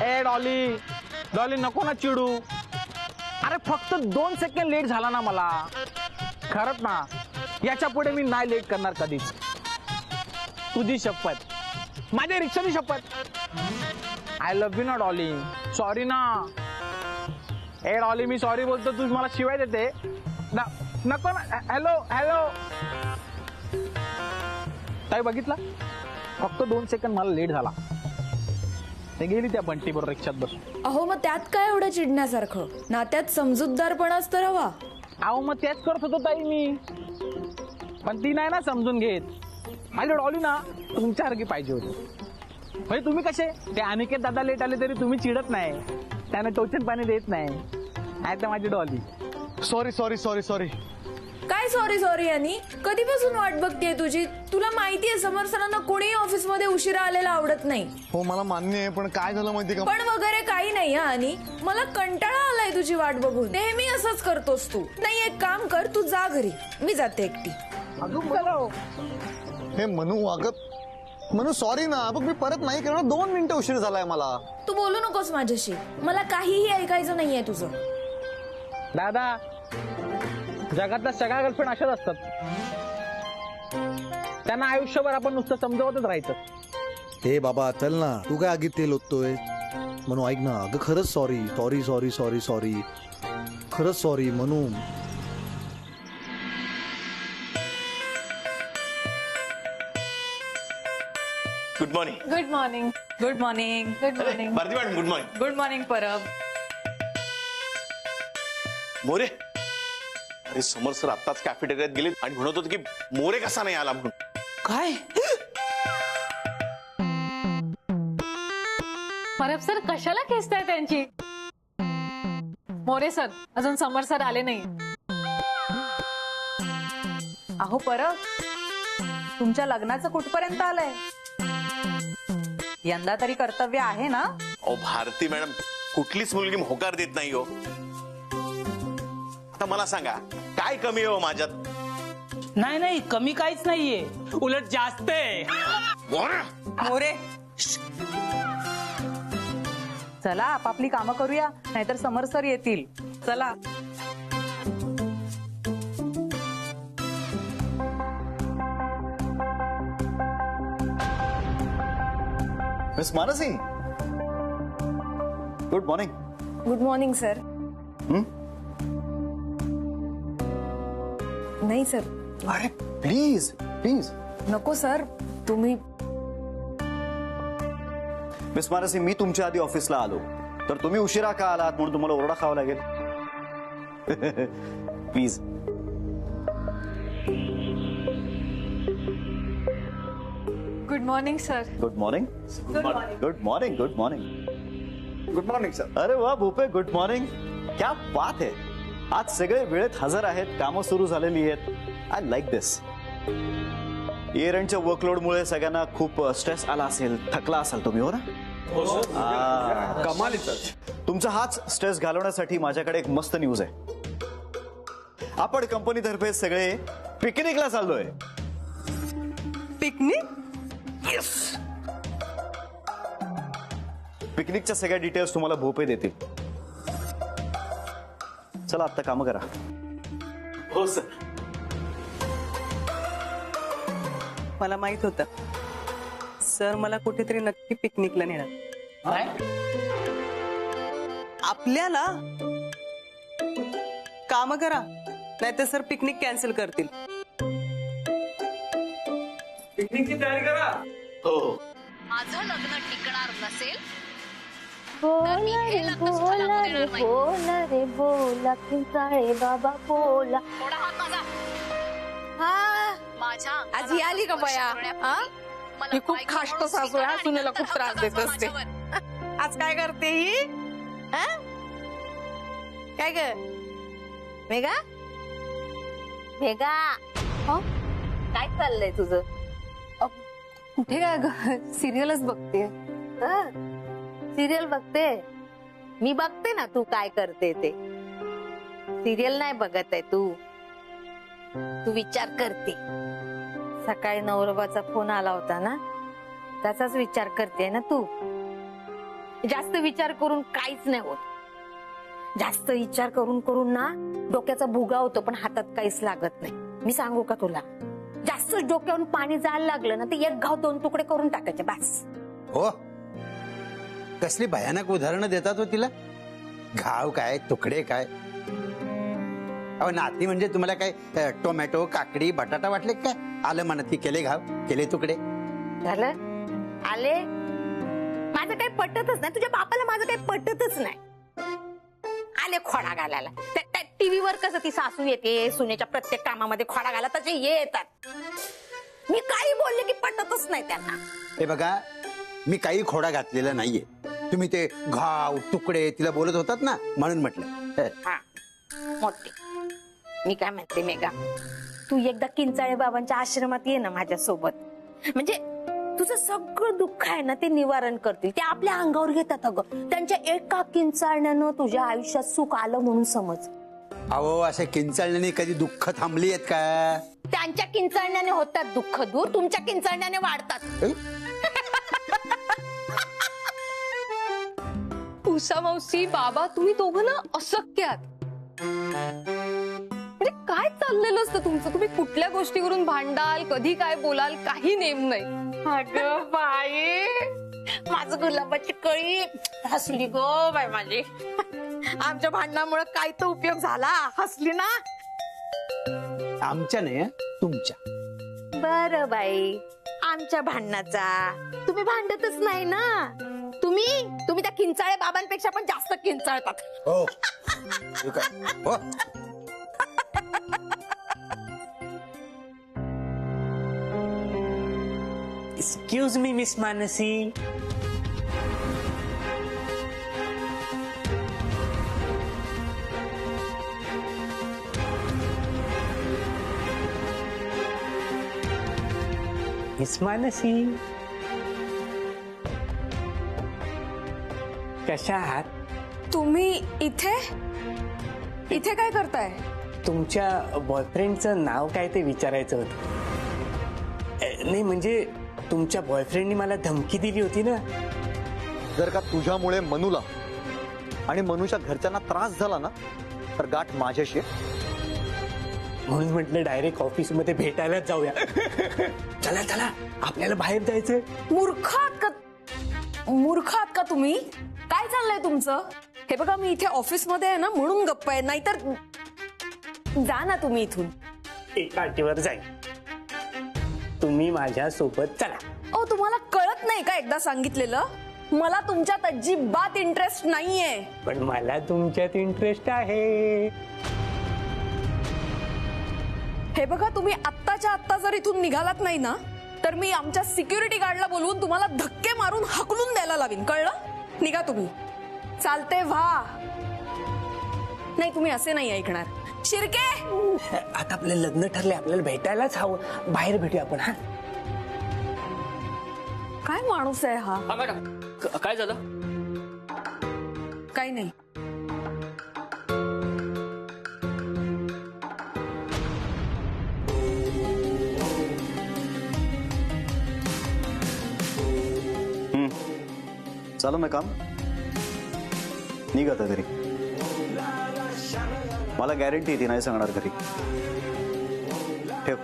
ए Dolly, Dolly नको ना चिडू. अरे फक्त 2 सेकंड लेट झाला ना मला. खरंच ना, याच्या पुढे मी नाही लेट करणार कधीच. तुझी शपथ, माझ्या रिक्षाची शपथ. आय लव्ह यू ना डॉली. सॉरी ना. ए डॉली, मी सॉरी बोलतो, तू मला शिवाय देते ना. नको ना. हॅलो हॅलो काय बघितलं, फक्त 2 सेकंड मला लेट झाला. ते गेली त्या बंटी बरोबर रिक्षात बसून. अहो मग त्यात काय एवढं चिडण्यासारखं, नात्यात समजूतदारपणाच तर हवा. अहो मग तेच करत होतो ताई मी, पण ती नाही ना समजून घेत. माझी डॉली ना तुमच्यासारखी पाहिजे होती. म्हणजे तुम्ही कसे, ते अनिकेत दादा लेट आले तरी तुम्ही चिडत नाही, त्याने टोचन पाणी देत नाही. आहे तर माझी Dolly. Sorry sorry sorry sorry. काय सॉरी सॉरी आणि कधीपासून वाट बघतेय तुझी. तुला माहितीये समर सरांना कोणीही ऑफिस मध्ये उशिरा आलेला आवडत नाही. हो मला मान्य आहे, पण काय झालं माहिती का. पण वगैरे काही नाही हा. आणि मला कंटाळा आलाय तुझी वाट बघून. नेहमी असंच करतोस तू. नाही एक काम कर, तू जा घरी, मी जाते एकटी. हे मनू वागत. मनू सॉरी ना, बघ मी परत नाही करणार. 2 मिनिटं उशीर झालाय मला. तू बोलू नकोस माझ्याशी, मला काहीही ऐकायचं नाहीये तुझं. दादा, जगातल्या सगळ्या गर्लफ्रेंड अशाच असतात. त्यांना आयुष्यभर आपण नुसतं समजवतच राहायचं. हे बाबा चल ना, तू काय आगीत तेल ओततोय. म्हणू ऐक ना, अगं खरंच sorry sorry sorry sorry sorry, खरंच सॉरी म्हणू. Good morning. Good morning. Good morning. Good morning. Bharti madam good morning. Good morning Parab. More, अरे समर सर आत्ताच कॅफेटेरियात गेले आणि म्हणत होते की मोरे कसा नाही आला म्हणून. काय परब सर कशाला खेचताय त्यांची. मोरे सर अजून समर सर आले नाही. अहो परब, तुमच्या लग्नाचं कुठपर्यंत आलंय. यंदा तरी कर्तव्य आहे ना. ओ भारती मॅडम, कुठलीच मुलगी होकार देत नाही हो. आता मला सांगा काय कमी हो माझ्यात. नाही नाही, कमी काहीच नाहीये, उलट जास्त आहे. मोरे चला आपापली कामं करूया, नाहीतर समर सर येतील. चला. Miss Mansi, good morning. Good morning sir. नाही सर. अरे प्लीज प्लीज. नको सर, तुम्ही. मिस मानसी, मी तुमच्या आधी ऑफिसला आलो तर तुम्ही उशिरा का आलात म्हणून तुम्हाला ओरडा खावा लागेल. Please. Good morning sir. Good morning. Good morning. Good morning. Good morning. Good morning sir. अरे वा भूपे, गुड मॉर्निंग. क्या बात है, आज सगळे वेळेत हजर आहेत, कामं सुरू झालेली आहेत. I like this. इयर एंडच्या वर्कलोडमुळे सगळ्यांना खूप स्ट्रेस आला असेल, थकला असाल तुम्ही, हो ना. कमाल. तुमचा हाच स्ट्रेस घालवण्यासाठी माझ्याकडे एक मस्त न्यूज आहे. आपण कंपनीतर्फे सगळे पिकनिकला चाललोय. पिकनिक. येस. पिकनिकच्या सगळ्या डिटेल्स तुम्हाला भोपे देतील. चला आता काम करा. हो सर. मला माहित होतं सर मला कुठेतरी नक्की पिकनिकला नेणार. आपल्याला काम करा, नाहीतर सर पिकनिक कॅन्सल करतील. पिकनिकची तयारी करा. हो. माझं लग्न टिकणार नसेल बोला रे बोला रे बोला रे बोला किंचाळे बाबा बोला. थोडा हात माझा. हा माझ्या आज ही आली का बया. हा ही खूप खाष्ट सासू आहे, सुनेला खूप त्रास देत असते. आज काय करते ही. हा? काय ग मेघा. भेगा काय चाललंय तुझं. कुठे काय ग, सिरियलच बघते. सिरियल बघते. मी बघते ना तू काय करते ते. सिरियल नाही बघत आहे तू. तू विचार करते. सकाळी नवरोबाचा फोन आला होता ना, त्याचाच विचार करते ना तू. जास्त विचार करून काहीच नाही होत. जास्त विचार करून करून ना डोक्याचा भुगा होतो, पण हातात काहीच लागत नाही. मी सांगू का तुला, जास्त डोक्यावरून पाणी जायला लागलं ना ते एक घाव दोन तुकडे करून टाकायचे बस. हो, कसली भयानक उदाहरणं देतात हो तिला. घाव काय, तुकडे काय. अहो नाती म्हणजे तुम्हाला काय टोमॅटो, काकडी, बटाटा वाटले काय? आलं म्हणत की केले घाव, केले तुकडे. झालं आले. माझं काही पटतच नाही, तुझ्या बापाला माझं काही पटतच नाही. आले खोडा घालायला. टीव्हीवर कसं ती सासू येते सुनेच्या प्रत्येक कामामध्ये खोडा घाला, तसे येतात. मी काही बोलले की पटतच नाही त्यांना. हे बघा, मी काही खोडा घातलेला नाहीये. तुम्ही ते घाव, तुकडे तिला बोलत होतात ना, म्हणून म्हटलं. हा मोठी. मी काय म्हणते मेघा, तू एकदा किंचाळे बाबांच्या आश्रमात ये ना माझ्यासोबत. म्हणजे तुझं सगळं दुःख आहे ना ते निवारण करतील. ते आपल्या अंगावर घेतात अगं. त्यांच्या एका किंचाळण्यानं तुझ्या आयुष्यात सुख आलं म्हणून समज. अहो असे किंचाळण्याने कधी दुःख थांबली आहेत का? त्यांच्या किंचाळण्याने होतात दुःख दूर, तुमच्या किंचाळण्याने वाढतात. उषा मावशी, बाबा, तुम्ही दोघं ना अशक्य आहात. म्हणजे काय चाललेलं असतं तुमचं? तुम्ही कुठल्या गोष्टीवरून भांडाल, कधी काय बोलाल, काही नेम नाही. अगं बाई, माझं गुलाबाची कळी हसली गो बाई माझी. आमच्या भांडणामुळे काय तो उपयोग झाला? हसली ना. आमच्या नाही, तुमच्या. बरं बाई, आमच्या भांडणाचा तुम्ही भांडतच नाही ना. तुम्ही त्या किंचाळे बाबांपेक्षा पण जास्त किंचाळतात. हो, हो. Excuse me miss Mansi. Miss Mansi, कशा आहात? तुम्ही इथे इथे काय करताय? तुमच्या बॉयफ्रेंडचं नाव काय ते विचारायचं होतं. नाही म्हणजे तुमच्या बॉयफ्रेंडनी मला धमकी दिली होती ना. जर का तुझ्यामुळे मनूला आणि मनूच्या घरच्यांना त्रास झाला ना तर गाठ माझ्याशी. म्हणून म्हटलं डायरेक्ट ऑफिस मध्ये भेटायला जाऊया. चला चला, आपल्याला बाहेर जायचंय. मूर्ख आहात का तुम्ही? काय चाललंय तुमचं? हे बघा, मी इथे ऑफिस मध्ये आहे ना म्हणून गप्प आहे, नाहीतर जा ना तुम्ही इथून. एका अटीवर जाईल, तुम्ही माझ्या सोबत चला. ओ, तुम्हाला कळत नाही का एकदा सांगितलेलं? मला तुमच्यात अजिबात इंटरेस्ट नाहीये. पण मला तुमच्यात इंटरेस्ट आहे. हे बघा, तुम्ही आत्ताच्या आत्ता जर इथून निघालात नाही ना तर मी आमच्या सिक्युरिटी गार्डला बोलवून तुम्हाला धक्के मारून हाकलून द्यायला लावीन, कळलं? निघा तुम्ही. चालते व्हा. नाही, तुम्ही असे नाही ऐकणार. शिर्के, आता आपलं लग्न ठरले, आपल्याला भेटायलाच हवं. बाहेर भेटूया आपण. हा, काय माणूस आहे हा? मॅडम, काय झालं? काही नाही. चालू ना काम. निघ आता घरी. मला गॅरंटी ती नाही सांगणार घरी. ठेव.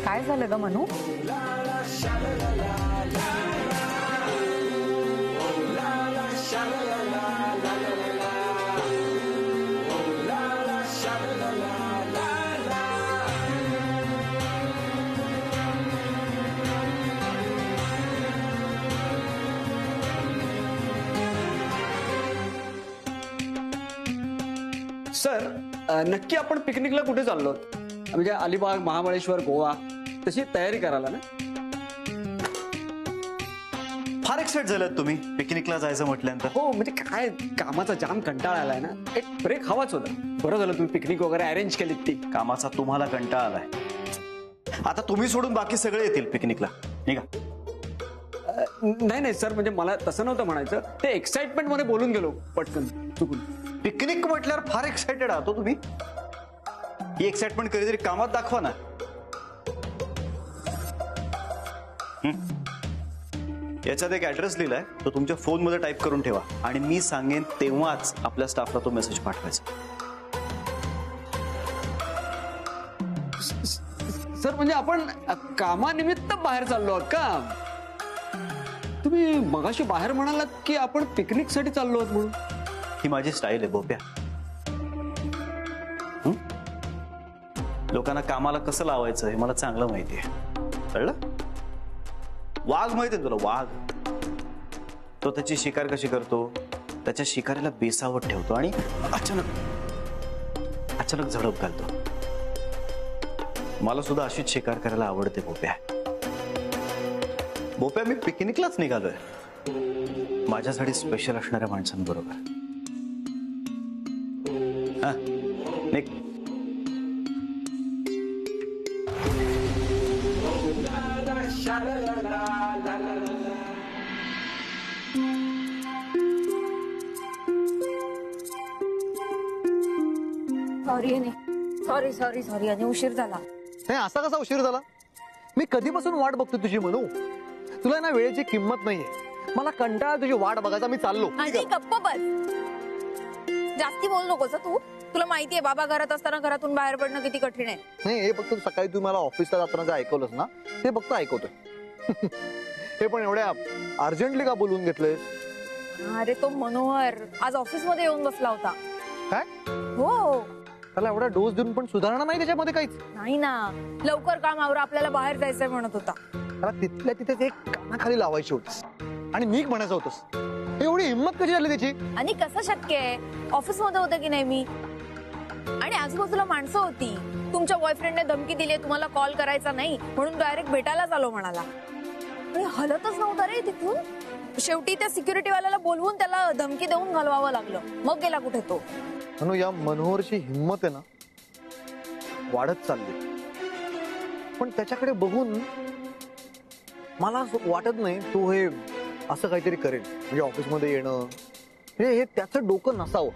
काय झालं ग मनू? सर, नक्की आपण पिकनिकला कुठे चाललो? म्हणजे अलिबाग, महाबळेश्वर, गोवा तशी तयारी करायला ना? फार एक्साइट झालात तुम्ही पिकनिकला जायचं म्हटल्यानंतर. हो, म्हणजे काय कामाचा जाम कंटाळा आलाय ना, एक ब्रेक हवाच होता. बरं झालं तुम्ही पिकनिक वगैरे अरेंज केलीत ती. कामाचा तुम्हाला कंटाळा आलाय. आता तुम्ही सोडून बाकी सगळे येतील पिकनिकला, निघा. नाही नाही सर, म्हणजे मला तसं नव्हतं म्हणायचं, ते एक्साइटमेंट मध्ये बोलून गेलो पटकन चुकून. पिकनिक म्हटल्यावर फार एक्साइटेड आहात हो तुम्ही. ही एक्साइटमेंट कधीतरी कामात दाखवा ना. याच्यात एक ऍड्रेस लिहिलाय, तो तुमच्या फोन मध्ये टाईप करून ठेवा आणि मी सांगेन तेव्हाच आपल्या स्टाफला तो मेसेज पाठवायचा. सर म्हणजे आपण कामानिमित्त बाहेर चाललो आहोत का? तुम्ही मगाशी बाहेर म्हणालात की आपण पिकनिक साठी चाललो आहोत म्हणून. ही माझी स्टाईल आहे बोप्या. लोकांना कामाला कसं लावायचं हे मला चांगलं माहिती आहे, कळलं? वाघ माहिती आहे तुला? वाघ तो त्याची शिकार कशी करतो, त्याच्या शिकारीला बेसावत ठेवतो आणि अचानक झडप घालतो. मला सुद्धा अशीच शिकार करायला आवडते बोप्या. बोप्या, मी पिकनिकलाच निघालोय माझ्यासाठी स्पेशल असणाऱ्या माणसांबरोबर. हा निघ. सॉरी आणि उशीर झाला. नाही, असा कसा उशीर झाला? मी कधीपासून वाट बघतो तुझी म्हणू. तुला ना वेळेची किंमत नाहीये. मला कंटाळा तुझी वाट बघायचा. मी चाललो. आणि गप्प बस, जास्ती बोल नकोस तू. तुला माहितीये बाबा घरात असताना घरातून बाहेर पडणं किती कठीण आहे. नाही, हे फक्त सकाळी तू मला ऑफिसला जाताना जे ऐकवलंस ना, ते फक्त ऐकवतोय. हे पण एवढ्या अर्जंटली का बोलून घेतलंय? अरे तो मनोहर आज ऑफिस मध्ये येऊन बसला होता. काय? हो. त्याला एवढा डोस देऊन पण सुधारणा नाही त्याच्यामध्ये काहीच. नाही ना, लवकर कामावर आपल्याला बाहेर जायचंय म्हणत होता. त्याला तिथल्या तिथेच एक कानाखाली लावायची होतीस आणि नीक म्हणायचं होतंस. एवढी हिंमत कशी झाली त्याची? आणि कसं शक्य आहे? ऑफिस मध्ये होतं की नाही मी, आणि आजूबाजूला माणसं होती. तुमच्या बॉयफ्रेंडने धमकी दिली तुम्हाला कॉल करायचा नाही म्हणून डायरेक्ट भेटायलाच आलो म्हणाला. आणि हलतच नव्हता रे तिथून. शेवटी त्या सिक्युरिटी वाल्याला बोलवून त्याला धमकी देऊन घालवावं लागलं. मग गेला कुठे तो. म्हणून या मनोहरची हिंमत आहे ना वाढत चालली. पण त्याच्याकडे बघून मला असं वाटत नाही तो हे असं काहीतरी करेल. म्हणजे ऑफिसमध्ये येणं हे त्याचं डोकं नसावं.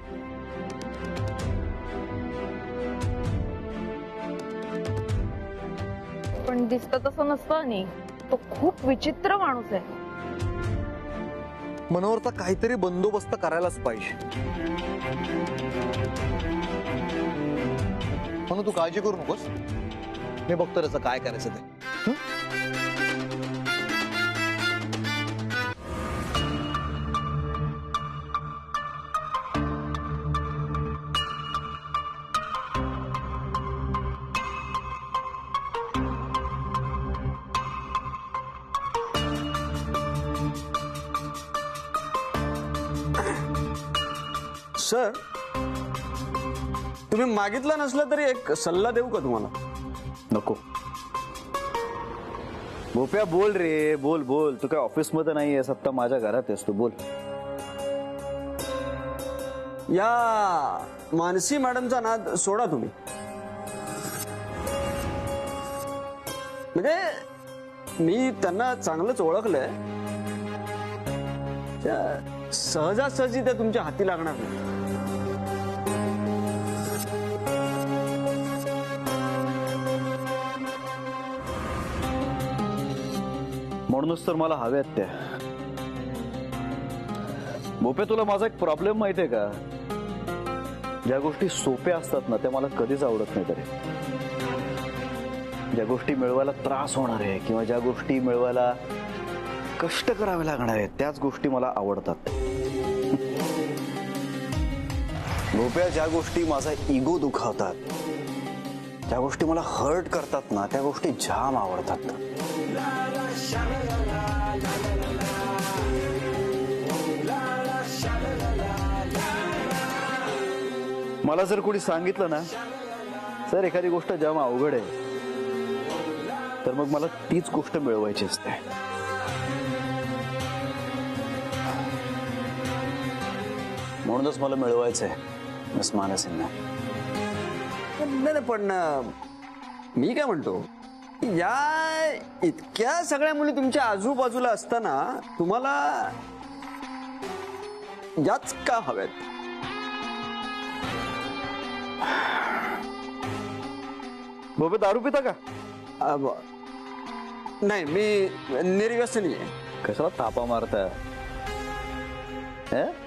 पण दिसतं तसं नसतं. आणि तो खूप विचित्र माणूस आहे. मनोहरचा काहीतरी बंदोबस्त करायलाच पाहिजे. म्हणून तू काळजी करू नकोस. मी बघतो त्याचं काय करायचं ते. सर, तुम्ही मागितलं नसलं तरी एक सल्ला देऊ का तुम्हाला? नको. बोप्या बोल रे, बोल बोल. तू काय ऑफिस मध्ये नाही आहेस, आता माझ्या घरात आहेस तू. बोल. या मानसी मॅडमचा नाद सोडा तुम्ही. म्हणजे मी त्यांना चांगलंच ओळखलंय. सहजासहजी त्या तुमच्या हाती लागणार नाही. म्हणूनच तर मला हव्यात त्या. बोपे, तुला माझा एक प्रॉब्लेम माहितीये का? ज्या गोष्टी सोप्या असतात ना त्या मला कधीच आवडत नाही. तरी ज्या गोष्टी मिळवायला त्रास होणार आहे किंवा ज्या गोष्टी मिळवायला कष्ट करावे लागणार आहेत त्याच गोष्टी मला आवडतात. बोप्या, ज्या गोष्टी माझा इगो दुखावतात, ज्या गोष्टी मला हर्ट करतात ना त्या गोष्टी जाम आवडतात. मला जर कोणी सांगितलं ना सर एखादी गोष्ट जाम अवघड आहे तर मग मला तीच गोष्ट मिळवायची असते. म्हणूनच मला मिळवायचंय मिस मानसींना. नाही पण मी काय म्हणतो, या इतक्या सगळ्या मुली तुमच्या आजूबाजूला असताना तुम्हाला याच का हव्यात? बाबा दारू पिता का? नाही, मी निर्व्यसनी आहे. कशाला थापा मारता?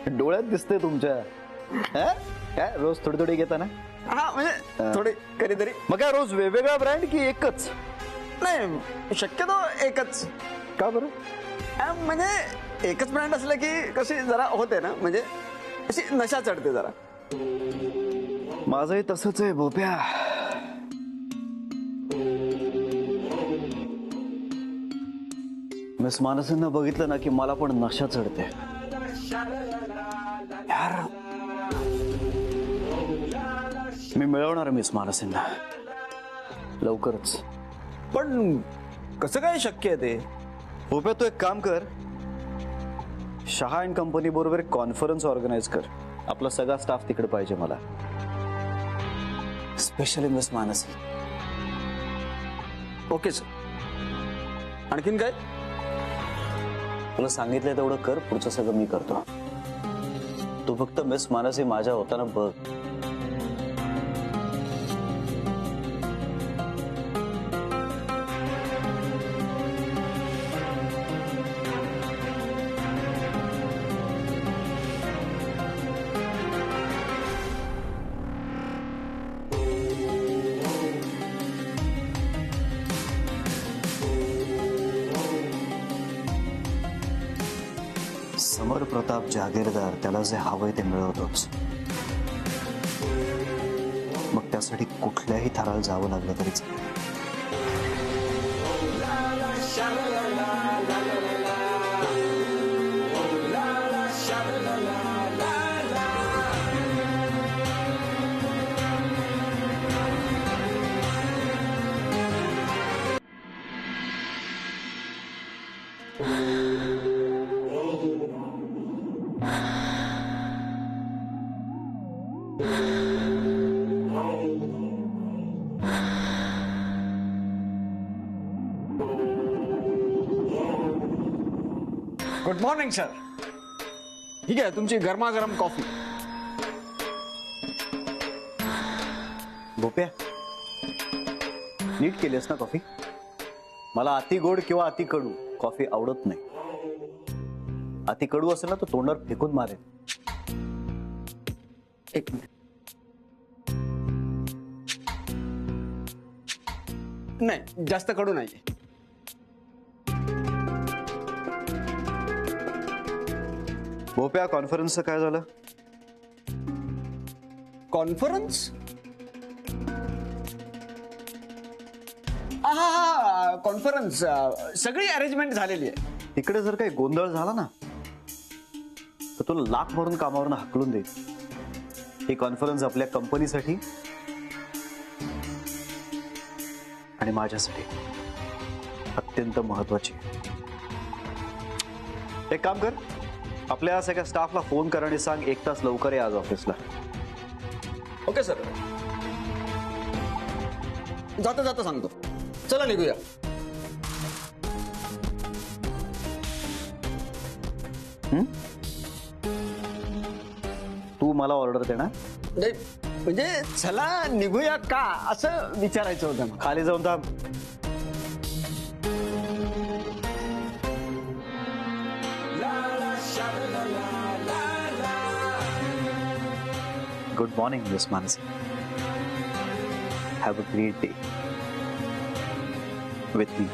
डोळ्यात दिसते तुमच्या. काय रोज थोडी थोडी घेता ना? हा, म्हणजे थोडी कधीतरी. मग काय रोज वेगवेगळा ब्रँड की एकच? नाही, शक्यतो एकच. का बरं? म्हणजे एकच ब्रँड असलं की कशी जरा होते ना, म्हणजे अशी नशा चढते जरा. माझंही तसंच आहे भोप्या. मिस मानसींना बघितलं ना की मला पण नशा चढते यार. मी मिळवणार मिस मानसींना लवकरच. पण कसं काय शक्य आहे ते? भोप्या तू एक काम कर, शहा अँड कंपनी बरोबर एक कॉन्फरन्स ऑर्गनाईज कर. आपला सगळा स्टाफ तिकडे पाहिजे मला, specially miss Mansi. Okay sir. आणखीन काय? तुला सांगितलंय तेवढं कर, पुढचं सगळं मी करतो. तू फक्त मिस मानसी माझ्या होताना बघ. समर प्रताप जागीरदार, त्याला जे हवंय ते मिळवतोच. मग त्यासाठी कुठल्याही थराला जावं लागलं तरीच. Good morning sir. ठीक आहे, तुमची गरमागरम कॉफी. भोप्या नीट केलीस ना कॉफी? मला अति गोड किंवा अति कडू कॉफी आवडत नाही. अति कडू असेल ना तर तोंडावर फेकून मारेल. एक मिनिट. नाही, जास्त कडू नाही. भोप्या कॉन्फरन्सचं काय झालं? कॉन्फरन्स? हा, कॉन्फरन्स सगळी अरेंजमेंट झालेली आहे. तिकडे जर काही गोंधळ झाला ना तर तुला लाख मारून कामावरून हाकलून देईल. ही कॉन्फरन्स आपल्या कंपनीसाठी आणि माझ्यासाठी अत्यंत महत्वाची. एक काम कर, आपल्या सगळ्या स्टाफला फोन कर आणि सांग 1 तास लवकर या आज ऑफिसला. Okay sir. जाता जाता सांगतो. चला निघूया. तू मला ऑर्डर देणार? नाही, म्हणजे चला निघूया का असं विचारायचं होतं मला. खाली जाऊन थांब. Good morning, Miss Manasi. Have a great day with me.